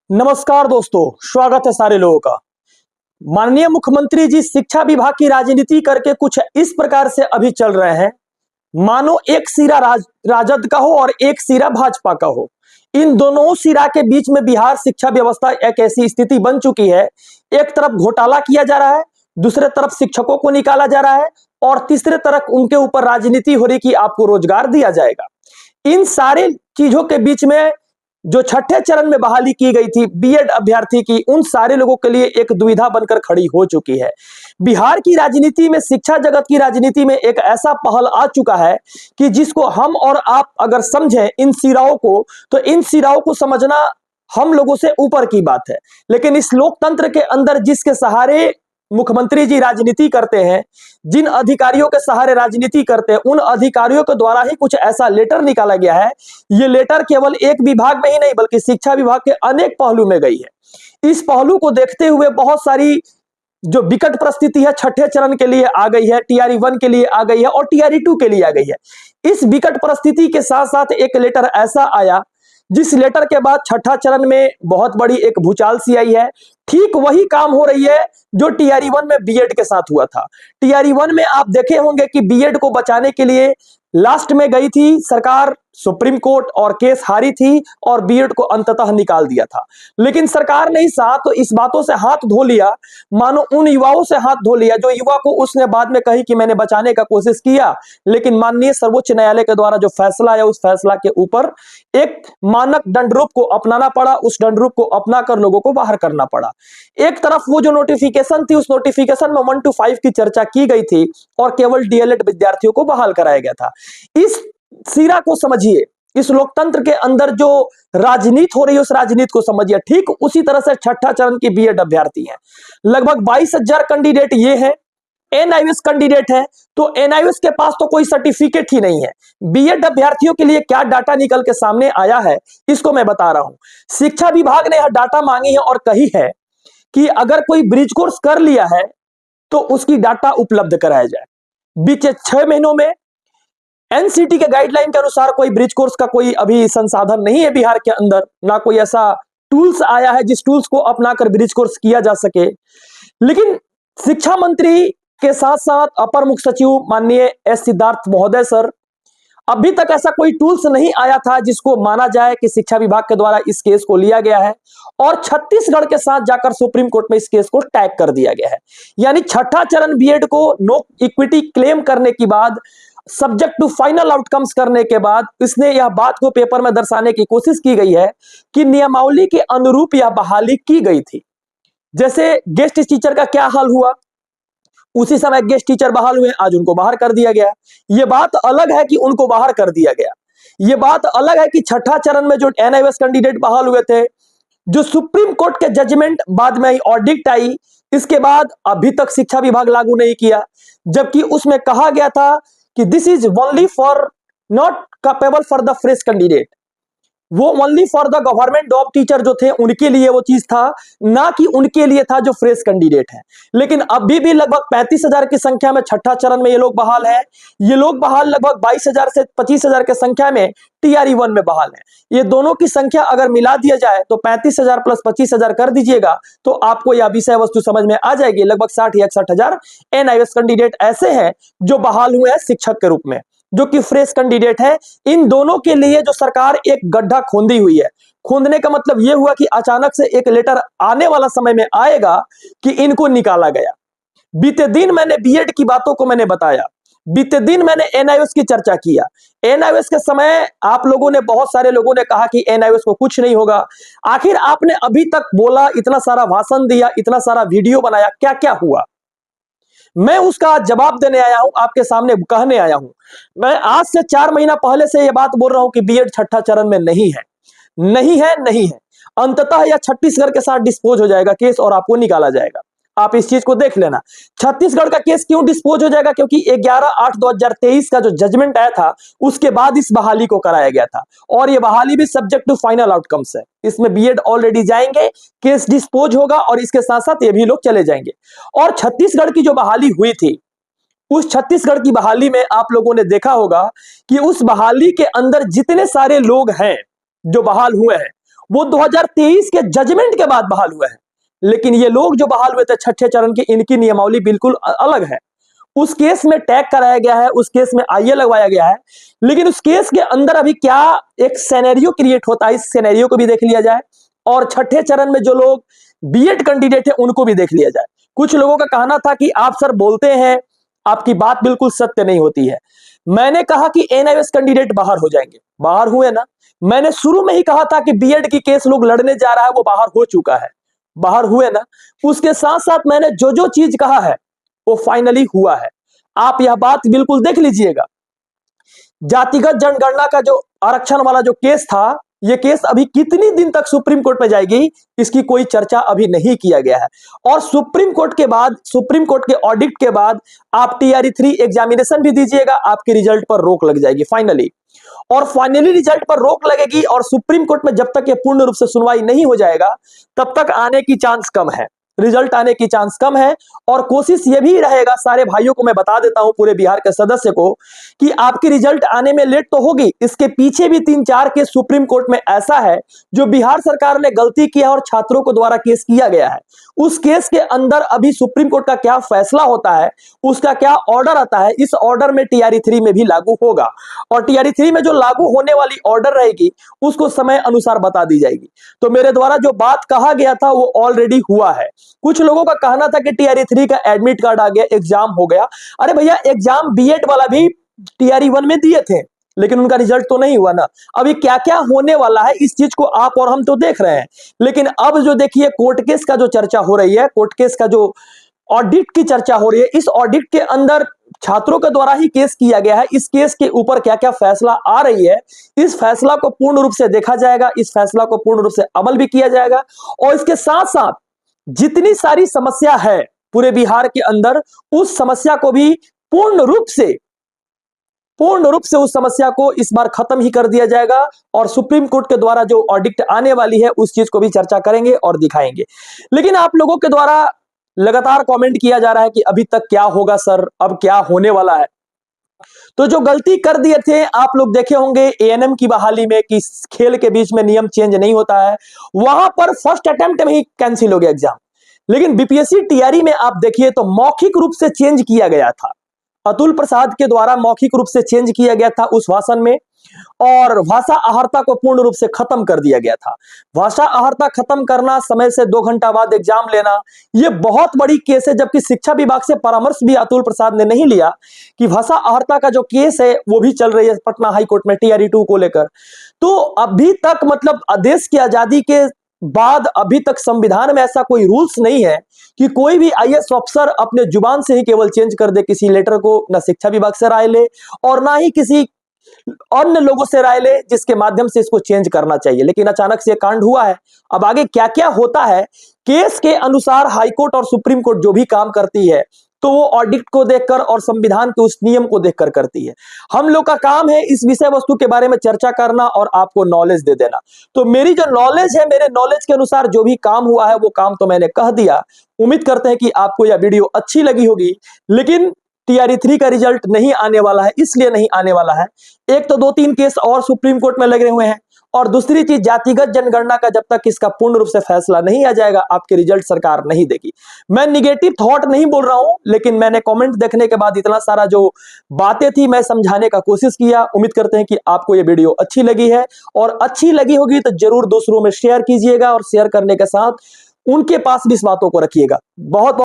नमस्कार दोस्तों, स्वागत है सारे लोगों का। माननीय मुख्यमंत्री जी शिक्षा विभाग की राजनीति करके कुछ इस प्रकार से अभी चल रहे हैं मानो एक सिरा राजद का हो और एक सिरा भाजपा का हो। इन दोनों सिरा के बीच में बिहार शिक्षा व्यवस्था एक ऐसी स्थिति बन चुकी है, एक तरफ घोटाला किया जा रहा है, दूसरे तरफ शिक्षकों को निकाला जा रहा है और तीसरे तरफ उनके ऊपर राजनीति हो रही कि आपको रोजगार दिया जाएगा। इन सारे चीजों के बीच में जो छठे चरण में बहाली की गई थी बीएड अभ्यर्थी की, उन सारे लोगों के लिए एक दुविधा बनकर खड़ी हो चुकी है। बिहार की राजनीति में, शिक्षा जगत की राजनीति में एक ऐसा पहल आ चुका है कि जिसको हम और आप अगर समझें इन सिराओं को, तो इन सिराओं को समझना हम लोगों से ऊपर की बात है। लेकिन इस लोकतंत्र के अंदर जिसके सहारे मुख्यमंत्री जी राजनीति करते हैं, जिन अधिकारियों के सहारे राजनीति करते हैं, उन अधिकारियों के द्वारा ही कुछ ऐसा लेटर निकाला गया है। ये लेटर केवल एक विभाग में ही नहीं बल्कि शिक्षा विभाग के अनेक पहलू में गई है। इस पहलू को देखते हुए बहुत सारी जो विकट परिस्थिति है छठे चरण के लिए आ गई है, टीआरई 1 के लिए आ गई है और टीआरई 2 के लिए आ गई है। इस विकट परिस्थिति के साथ साथ एक लेटर ऐसा आया जिस लेटर के बाद छठा चरण में बहुत बड़ी एक भूचाल सी आई है। ठीक वही काम हो रही है जो टीआरई 1 में बीएड के साथ हुआ था। टीआरई 1 में आप देखे होंगे कि बीएड को बचाने के लिए लास्ट में गई थी सरकार सुप्रीम कोर्ट और केस हारी थी और बीएड को अंततः निकाल दिया था। लेकिन सरकार ने इस बातों से हाथ धो लिया, मानो उन युवाओं से हाथ धो लिया जो युवा को उसने बाद में कही कि मैंने बचाने का कोशिश किया, लेकिन माननीय सर्वोच्च न्यायालय के द्वारा जो फैसला है उस फैसला के ऊपर एक मानक दंडरूप को अपनाना पड़ा, उस दंडरूप को अपनाकर लोगों को बाहर करना पड़ा। एक तरफ वो जो नोटिफिकेशन थी, उस नोटिफिकेशन में 1 to 5 की चर्चा की गई थी और केवल डीएलएड विद्यार्थियों को बहाल कराया गया था। इस सिरा को समझिए, इस लोकतंत्र के अंदर जो राजनीति हो रही है उस राजनीति को समझिए। ठीक उसी तरह से छठा चरण की बीएड अभ्यर्थी हैं, लगभग 22,000 कैंडिडेट ये हैं। एनआईवीएस कैंडिडेट है तो एनआईवीएस के पास तो कोई सर्टिफिकेट ही नहीं है। बीएड अभ्यर्थियों के लिए क्या डाटा निकल के सामने आया है इसको मैं बता रहा हूं। शिक्षा विभाग ने यह डाटा मांगी है और कही है कि अगर कोई ब्रिज कोर्स कर लिया है तो उसकी डाटा उपलब्ध कराया जाए। बीते 6 महीनों में एनसीटी के गाइडलाइन के अनुसार कोई ब्रिज कोर्स का कोई अभी संसाधन नहीं है बिहार के अंदर, ना कोई ऐसा टूल्स आया है जिस टूल्स को अपनाकर ब्रिज कोर्स किया जा सके। लेकिन शिक्षा मंत्री के साथ साथ अपर मुख्य सचिव माननीय एस सिद्धार्थ महोदय सर, अभी तक ऐसा कोई टूल्स नहीं आया था जिसको माना जाए कि शिक्षा विभाग के द्वारा इस केस को लिया गया है और छत्तीसगढ़ के साथ जाकर सुप्रीम कोर्ट में इस केस को टैग कर दिया गया है। यानी छठा चरण बीएड को नो इक्विटी क्लेम करने के बाद, सब्जेक्ट टू फाइनल आउटकम्स करने के बाद, इसने यह बात को पेपर में दर्शाने की कोशिश की गई है कि नियमावली के अनुरूप यह बहाली की गई थी। जैसे गेस्ट टीचर का क्या हाल हुआ, उसी समय गेस्ट टीचर बहाल हुए, आज उनको बाहर कर दिया गया। यह बात अलग है कि उनको बाहर कर दिया गया। यह बात अलग है कि छठा चरण में जो एनआईवीएस कैंडिडेट बहाल हुए थे, जो सुप्रीम कोर्ट के जजमेंट बाद में ऑडिक्ट आई, इसके बाद अभी तक शिक्षा विभाग लागू नहीं किया, जबकि उसमें कहा गया था कि this is only for not capable for the fresh candidate. वो only for the government job teacher जो थे उनके लिए वो चीज था, ना कि उनके लिए था जो फ्रेश कैंडिडेट है। लेकिन अभी भी लगभग 35,000 की संख्या में छठा चरण में ये लोग बहाल है। ये लोग बहाल लगभग 22,000 से 25,000 की संख्या में टीआरई 1 में बहाल है। ये दोनों की संख्या अगर मिला दिया जाए तो 35,000 प्लस 25,000 कर दीजिएगा तो आपको यह विषय वस्तु समझ में आ जाएगी। लगभग 60 या 61,000 एनआईवीएस कैंडिडेट ऐसे हैं जो बहाल हुए हैं शिक्षक के रूप में, जो कि फ्रेश कैंडिडेट है। इन दोनों के लिए जो सरकार एक गड्ढा खोदी हुई है, खोदने का मतलब यह हुआ कि अचानक से एक लेटर आने वाला समय में आएगा कि इनको निकाला गया। बीते दिन मैंने बीएड की बातों को मैंने बताया, बीते दिन मैंने एनआईवीएस की चर्चा किया। एनआईवीएस के समय आप लोगों ने, बहुत सारे लोगों ने कहा कि एनआईवीएस को कुछ नहीं होगा। आखिर आपने अभी तक बोला, इतना सारा भाषण दिया, इतना सारा वीडियो बनाया, क्या क्या हुआ? मैं उसका जवाब देने आया हूं, आपके सामने कहने आया हूं। मैं आज से 4 महीना पहले से यह बात बोल रहा हूं कि बीएड छठा चरण में नहीं है, नहीं है, नहीं है। अंततः यह छत्तीसगढ़ के साथ डिस्पोज हो जाएगा केस और आपको निकाला जाएगा। आप इस चीज को देख लेना। छत्तीसगढ़ का केस क्यों डिस्पोज हो जाएगा? क्योंकि 11/8/2023 का जो जजमेंट आया था उसके बाद इस बहाली को कराया गया था और यह बहाली भी सब्जेक्ट टू फाइनल आउटकम्स है। इसमें बीएड ऑलरेडी जाएंगे, केस डिस्पोज होगा और इसके साथ साथ ये भी लोग चले जाएंगे। और छत्तीसगढ़ की जो बहाली हुई थी, उस छत्तीसगढ़ की बहाली में आप लोगों ने देखा होगा कि उस बहाली के अंदर जितने सारे लोग हैं जो बहाल हुए हैं वो 2023 के जजमेंट के बाद बहाल हुए हैं। लेकिन ये लोग जो बहाल हुए थे छठे चरण की, इनकी नियमावली बिल्कुल अलग है। उस केस में टैग कराया गया है, उस केस में आईए लगवाया गया है, लेकिन उस केस के अंदर अभी क्या एक सिनेरियो क्रिएट होता है, इस सिनेरियो को भी देख लिया जाए। और छठे चरण में जो लोग बीएड कैंडिडेट है उनको भी देख लिया जाए। कुछ लोगों का कहना था कि आप सर बोलते हैं, आपकी बात बिल्कुल सत्य नहीं होती है। मैंने कहा कि एनआईएस कैंडिडेट बाहर हो जाएंगे, बाहर हुए ना। मैंने शुरू में ही कहा था कि बीएड की केस लोग लड़ने जा रहा है वो बाहर हो चुका है, बाहर हुए ना। उसके साथ साथ मैंने जो जो चीज कहा है वो फाइनली हुआ है। आप यह बात बिल्कुल देख लीजिएगा। जातिगत जनगणना का जो आरक्षण वाला जो केस था, यह केस अभी कितनी दिन तक सुप्रीम कोर्ट में जाएगी, इसकी कोई चर्चा अभी नहीं किया गया है। और सुप्रीम कोर्ट के बाद, सुप्रीम कोर्ट के ऑडिट के बाद आप टीआरई 3 एग्जामिनेशन भी दीजिएगा, आपके रिजल्ट पर रोक लग जाएगी फाइनली। और फाइनली रिजल्ट पर रोक लगेगी और सुप्रीम कोर्ट में जब तक ये पूर्ण रूप से सुनवाई नहीं हो जाएगा तब तक आने की चांस कम है, रिजल्ट आने की चांस कम है। और कोशिश ये भी रहेगा, सारे भाइयों को मैं बता देता हूं, पूरे बिहार के सदस्य को, कि आपकी रिजल्ट आने में लेट तो होगी, इसके पीछे भी 3-4 केस सुप्रीम कोर्ट में ऐसा है जो बिहार सरकार ने गलती किया और छात्रों को द्वारा केस किया गया है। उस केस के अंदर अभी सुप्रीम कोर्ट का क्या फैसला होता है, उसका क्या ऑर्डर आता है, इस ऑर्डर में टीआरई 3 में भी लागू होगा। और टीआरई 3 में जो लागू होने वाली ऑर्डर रहेगी उसको समय अनुसार बता दी जाएगी। तो मेरे द्वारा जो बात कहा गया था वो ऑलरेडी हुआ है। कुछ लोगों का कहना था कि टीआरई 3 का एडमिट कार्ड आ गया, एग्जाम हो गया। अरे भैया, एग्जाम बीएड वाला भी टीआरई 1 में दिए थे, लेकिन उनका रिजल्ट तो नहीं हुआ ना। अभी क्या क्या होने वाला है इस चीज को आप और हम तो देख रहे हैं। लेकिन अब जो देखिए कोर्ट केस का जो चर्चा हो रही है, कोर्ट केस का जो ऑडिट की चर्चा हो रही है, इस ऑडिट के अंदर छात्रों के द्वारा ही केस किया गया है। इस केस के ऊपर क्या क्या फैसला आ रही है, इस फैसला को पूर्ण रूप से देखा जाएगा, इस फैसला को पूर्ण रूप से अमल भी किया जाएगा। और इसके साथ साथ जितनी सारी समस्या है पूरे बिहार के अंदर, उस समस्या को भी पूर्ण रूप से उस समस्या को इस बार खत्म ही कर दिया जाएगा। और सुप्रीम कोर्ट के द्वारा जो ऑडिट आने वाली है उस चीज को भी चर्चा करेंगे और दिखाएंगे। लेकिन आप लोगों के द्वारा लगातार कमेंट किया जा रहा है कि अभी तक क्या होगा सर, अब क्या होने वाला है। तो जो गलती कर दिए थे आप लोग देखे होंगे एएनएम की बहाली में कि खेल के बीच में नियम चेंज नहीं होता है, वहां पर फर्स्ट अटेम्प्ट में ही कैंसिल हो गया एग्जाम। लेकिन बीपीएससी टीआरई में आप देखिए तो मौखिक रूप से चेंज किया गया था, अतुल प्रसाद के द्वारा मौखिक रूप से चेंज किया गया था उस भाषण में। और भाषा अहर्ता को पूर्ण रूप से खत्म कर दिया गया था। भाषा अहर्ता खत्म करना, समय से 2 घंटा बाद एग्जाम लेना, यह बहुत बड़ी केस है। जबकि शिक्षा विभाग से परामर्श भी अतुल प्रसाद ने नहीं लिया कि भाषा अहर्ता का जो केस है वो भी चल रही है पटना हाईकोर्ट में टीआरई 2 को लेकर। तो अभी तक मतलब देश की आजादी के बाद अभी तक संविधान में ऐसा कोई रूल्स नहीं है कि कोई भी आईएएस अफसर अपने जुबान से ही केवल चेंज कर दे किसी लेटर को, ना शिक्षा विभाग से राय ले और ना ही किसी अन्य लोगों से राय ले जिसके माध्यम से इसको चेंज करना चाहिए। लेकिन अचानक से कांड हुआ है। अब आगे क्या क्या होता है, केस के अनुसार हाईकोर्ट और सुप्रीम कोर्ट जो भी काम करती है तो वो ऑडिट को देखकर और संविधान के उस नियम को देखकर करती है। हम लोग का काम है इस विषय वस्तु के बारे में चर्चा करना और आपको नॉलेज दे देना। तो मेरी जो नॉलेज है, मेरे नॉलेज के अनुसार जो भी काम हुआ है वो काम तो मैंने कह दिया। उम्मीद करते हैं कि आपको यह वीडियो अच्छी लगी होगी। लेकिन टीआरई 3 का रिजल्ट नहीं आने वाला है, इसलिए नहीं आने वाला है, एक तो 2-3 केस और सुप्रीम कोर्ट में लगे हुए हैं, और दूसरी चीज जातिगत जनगणना का जब तक इसका पूर्ण रूप से फैसला नहीं आ जाएगा आपके रिजल्ट सरकार नहीं देगी। मैं निगेटिव थॉट नहीं बोल रहा हूं, लेकिन मैंने कमेंट देखने के बाद इतना सारा जो बातें थी मैं समझाने का कोशिश किया। उम्मीद करते हैं कि आपको ये वीडियो अच्छी लगी है, और अच्छी लगी होगी तो जरूर दूसरों में शेयर कीजिएगा, और शेयर करने के साथ उनके पास भी इस बातों को रखिएगा। बहुत